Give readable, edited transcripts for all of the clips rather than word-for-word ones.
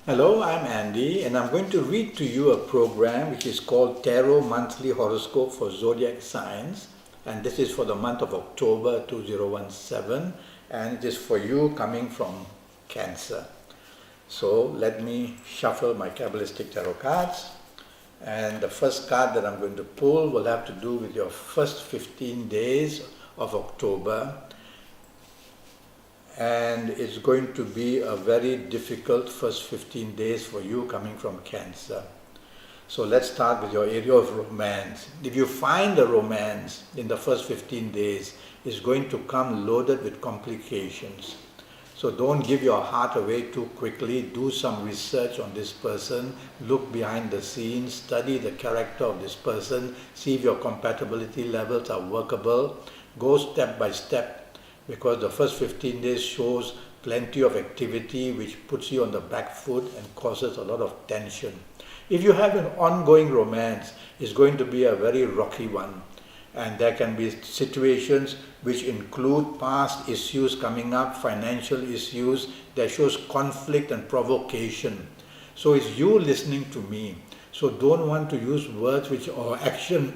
Hello, I'm Andy, and I'm going to read to you a program which is called Tarot Monthly Horoscope for Zodiac Signs, and this is for the month of October 2017, and it is for you coming from Cancer. So let me shuffle my Kabbalistic tarot cards, and the first card that I'm going to pull will have to do with your first 15 days of October. And it's going to be a very difficult first 15 days for you coming from Cancer. So let's start with your area of romance. If you find a romance in the first 15 days, it's going to come loaded with complications. So don't give your heart away too quickly. Do some research on this person, look behind the scenes, study the character of this person, see if your compatibility levels are workable. Go step by step, because the first 15 days shows plenty of activity which puts you on the back foot and causes a lot of tension. If you have an ongoing romance, it's going to be a very rocky one, and there can be situations which include past issues coming up, financial issues that shows conflict and provocation. So it's you listening to me. So don't want to use words or action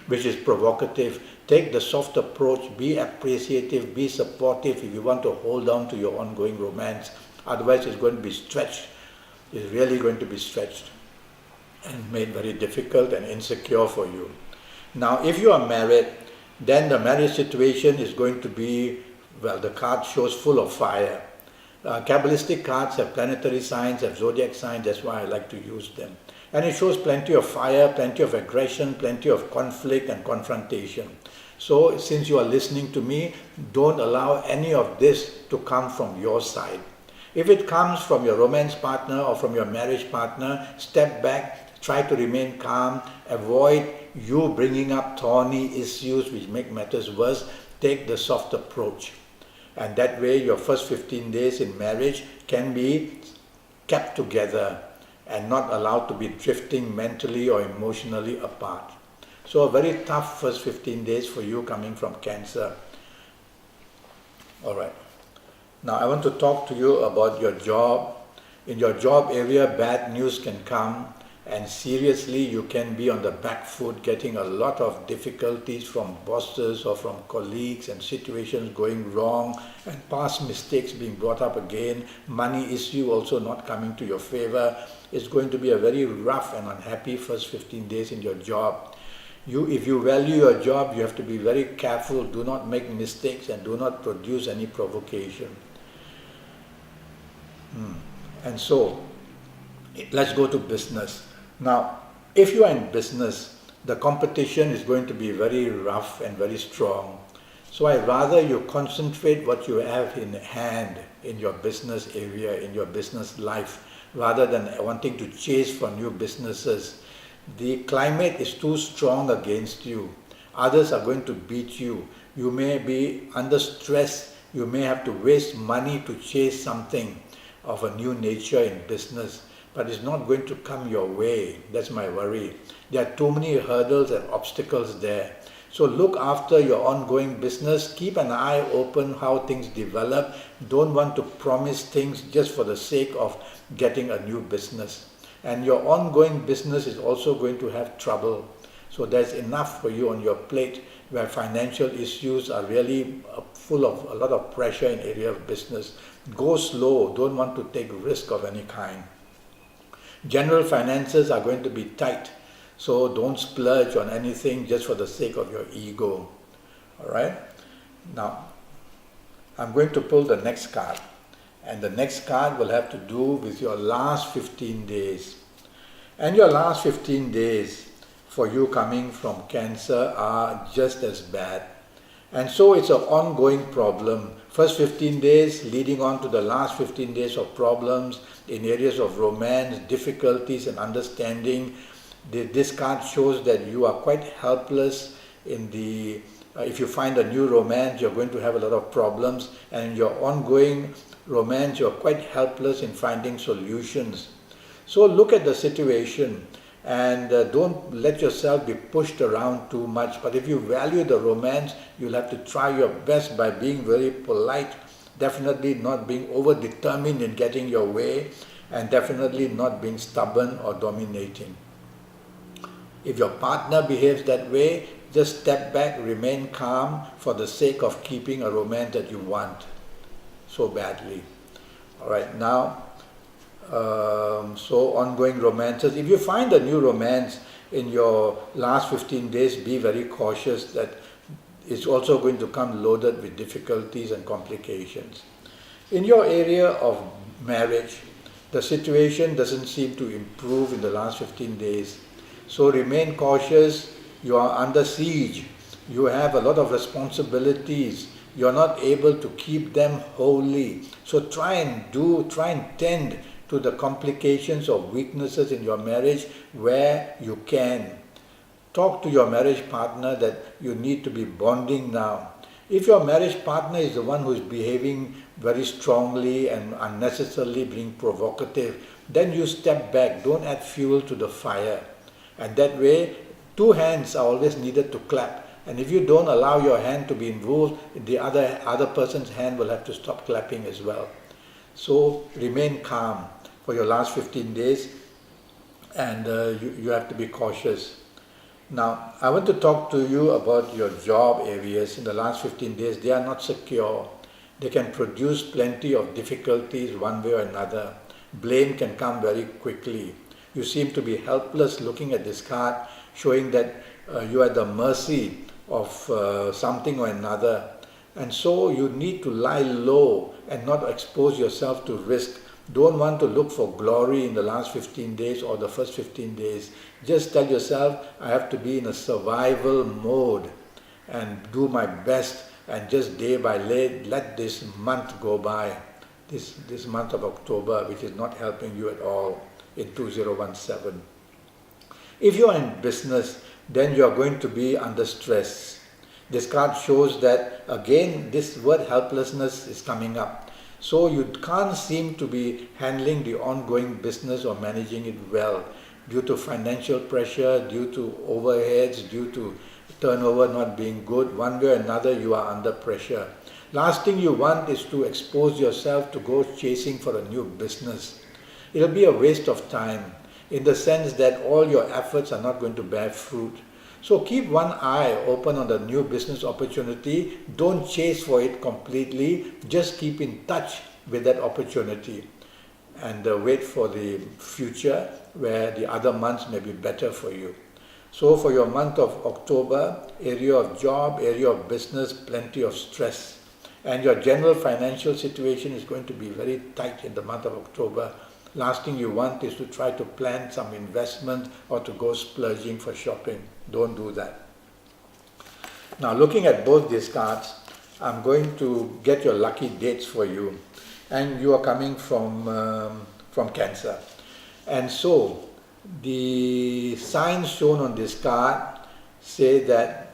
which is provocative. Take the soft approach, be appreciative, be supportive if you want to hold on to your ongoing romance. Otherwise it's going to be stretched. It's really going to be stretched and made very difficult and insecure for you. Now if you are married, then the marriage situation is going to be, well, the card shows full of fire. Kabbalistic cards have planetary signs, have zodiac signs, that's why I like to use them. And it shows plenty of fire, plenty of aggression, plenty of conflict and confrontation. So since you are listening to me, don't allow any of this to come from your side. If it comes from your romance partner or from your marriage partner, step back, try to remain calm, avoid you bringing up thorny issues which make matters worse. Take the soft approach. And that way your first 15 days in marriage can be kept together and not allowed to be drifting mentally or emotionally apart. So a very tough first 15 days for you coming from Cancer. Alright. Now I want to talk to you about your job. In your job area, bad news can come, and seriously you can be on the back foot, getting a lot of difficulties from bosses or from colleagues, and situations going wrong and past mistakes being brought up again, money issue also not coming to your favor. It's going to be a very rough and unhappy first 15 days in your job. If you value your job, you have to be very careful, do not make mistakes and do not produce any provocation. And so let's go to business. Now, if you are in business, the competition is going to be very rough and very strong. So I'd rather you concentrate what you have in hand in your business area, in your business life, rather than wanting to chase for new businesses. The climate is too strong against you. Others are going to beat you. You may be under stress. You may have to waste money to chase something of a new nature in business. But it's not going to come your way. That's my worry. There are too many hurdles and obstacles there. So look after your ongoing business. Keep an eye open how things develop. Don't want to promise things just for the sake of getting a new business. And your ongoing business is also going to have trouble. So there's enough for you on your plate where financial issues are really full of a lot of pressure in area of business. Go slow. Don't want to take risk of any kind. General finances are going to be tight, so don't splurge on anything just for the sake of your ego. Alright? Now, I'm going to pull the next card, and the next card will have to do with your last 15 days. And your last 15 days for you coming from Cancer are just as bad. And so it's an ongoing problem. First 15 days leading on to the last 15 days of problems in areas of romance, difficulties and understanding. This card shows that you are quite helpless in the, if you find a new romance, you're going to have a lot of problems, and in your ongoing romance, you're quite helpless in finding solutions. So look at the situation and don't let yourself be pushed around too much. But if you value the romance, you'll have to try your best by being very polite, definitely not being over determined in getting your way, and definitely not being stubborn or dominating. If your partner behaves that way, just step back, remain calm for the sake of keeping a romance that you want so badly. All right, now, so ongoing romances. If you find a new romance in your last 15 days, be very cautious that it's also going to come loaded with difficulties and complications. In your area of marriage, the situation doesn't seem to improve in the last 15 days. So remain cautious. You are under siege. You have a lot of responsibilities. You're not able to keep them wholly. So try and tend to the complications or weaknesses in your marriage where you can. Talk to your marriage partner that you need to be bonding now. If your marriage partner is the one who is behaving very strongly and unnecessarily being provocative, then you step back. Don't add fuel to the fire. And that way, two hands are always needed to clap. And if you don't allow your hand to be involved, the other person's hand will have to stop clapping as well. So remain calm for your last 15 days, and you have to be cautious. Now, I want to talk to you about your job areas in the last 15 days. They are not secure. They can produce plenty of difficulties one way or another. Blame can come very quickly. You seem to be helpless looking at this card, showing that you are at the mercy of something or another. And so you need to lie low and not expose yourself to risk. Don't want to look for glory in the last 15 days or the first 15 days. Just tell yourself, I have to be in a survival mode and do my best, and just day by day let this month go by, this month of October, which is not helping you at all in 2017. If you are in business, then you are going to be under stress. This card shows that, again, this word helplessness is coming up. So you can't seem to be handling the ongoing business or managing it well due to financial pressure, due to overheads, due to turnover not being good. One way or another, you are under pressure. Last thing you want is to expose yourself to go chasing for a new business. It'll be a waste of time in the sense that all your efforts are not going to bear fruit. So keep one eye open on the new business opportunity. Don't chase for it completely. Just keep in touch with that opportunity and wait for the future where the other months may be better for you. So for your month of October, area of job, area of business, plenty of stress. And your general financial situation is going to be very tight in the month of October. Last thing you want is to try to plan some investment or to go splurging for shopping. Don't do that. Now, looking at both these cards, I'm going to get your lucky dates for you. And you are coming from Cancer. And so, the signs shown on this card say that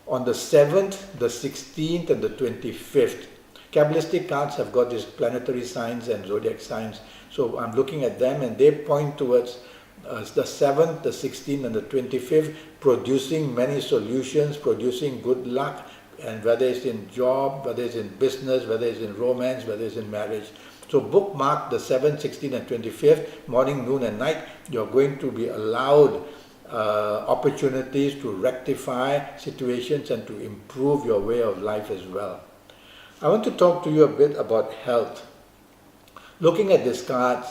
on the 7th, the 16th, and the 25th, Kabbalistic cards have got these planetary signs and zodiac signs. So I'm looking at them and they point towards the 7th, the 16th and the 25th, producing many solutions, producing good luck, and whether it's in job, whether it's in business, whether it's in romance, whether it's in marriage. So bookmark the 7th, 16th and 25th, morning, noon and night. You're going to be allowed opportunities to rectify situations and to improve your way of life as well. I want to talk to you a bit about health. Looking at these cards,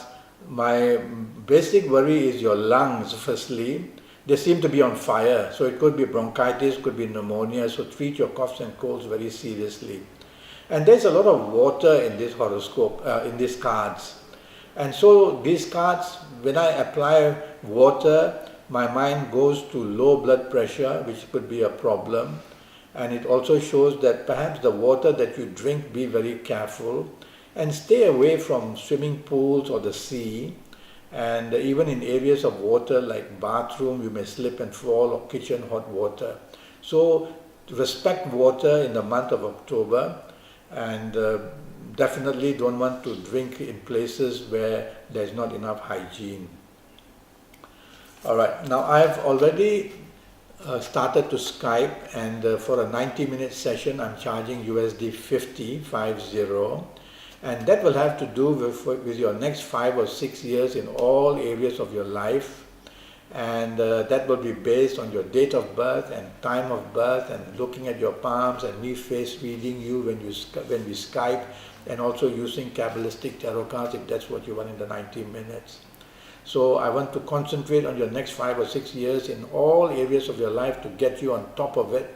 my basic worry is your lungs, firstly. They seem to be on fire, so it could be bronchitis, could be pneumonia, so treat your coughs and colds very seriously. And there's a lot of water in this horoscope, in these cards. And so these cards, when I apply water, my mind goes to low blood pressure, which could be a problem. And it also shows that perhaps the water that you drink, be very careful and stay away from swimming pools or the sea. And even in areas of water like bathroom, you may slip and fall, or kitchen hot water. So respect water in the month of October, and definitely don't want to drink in places where there's not enough hygiene. Alright, now I've already started to Skype, and for a 90-minute session I'm charging USD 50. And that will have to do with your next 5 or 6 years in all areas of your life. And that will be based on your date of birth and time of birth, and looking at your palms and me face reading you when we Skype, and also using Kabbalistic tarot cards if that's what you want in the 90 minutes. So I want to concentrate on your next 5 or 6 years in all areas of your life to get you on top of it,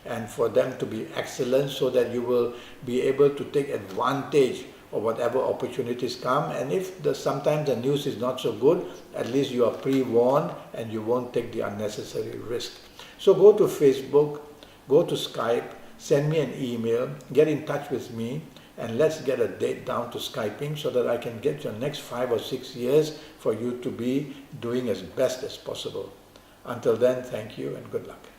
and for them to be excellent, so that you will be able to take advantage of whatever opportunities come. And if sometimes the news is not so good, at least you are pre-warned and you won't take the unnecessary risk. So go to Facebook, go to Skype, send me an email, get in touch with me, and let's get a date down to Skyping so that I can get your next 5 or 6 years for you to be doing as best as possible. Until then, thank you and good luck.